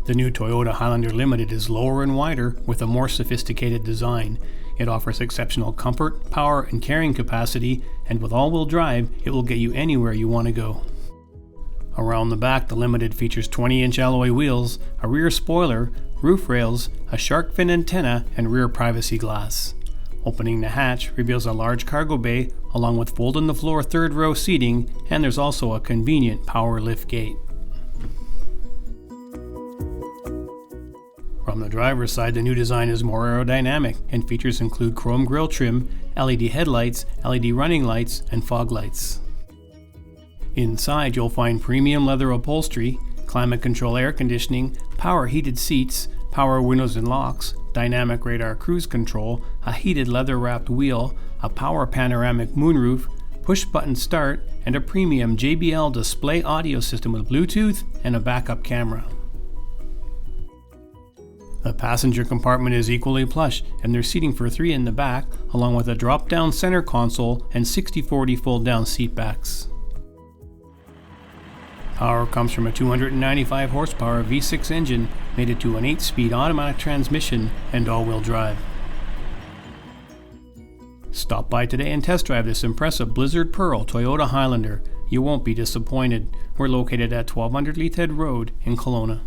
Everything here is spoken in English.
The new Toyota Highlander Limited is lower and wider with a more sophisticated design. It offers exceptional comfort, power, and carrying capacity, and with all-wheel drive, it will get you anywhere you want to go. Around the back, the Limited features 20-inch alloy wheels, a rear spoiler, roof rails, a shark fin antenna, and rear privacy glass. Opening the hatch reveals a large cargo bay along with fold-in-the-floor third-row seating, and there's also a convenient power lift gate. From the driver's side, the new design is more aerodynamic, and features include chrome grille trim, LED headlights, LED running lights, and fog lights. Inside, you'll find premium leather upholstery, climate control air conditioning, power heated seats, power windows and locks, dynamic radar cruise control, a heated leather-wrapped wheel, a power panoramic moonroof, push-button start, and a premium JBL display audio system with Bluetooth and a backup camera. The passenger compartment is equally plush, and there's seating for 3 in the back, along with a drop-down center console and 60/40 fold-down seat backs. Power comes from a 295 horsepower V6 engine mated to an 8-speed automatic transmission and all-wheel drive. Stop by today and test drive this impressive Blizzard Pearl Toyota Highlander. You won't be disappointed. We're located at 1200 Litre Road in Kelowna.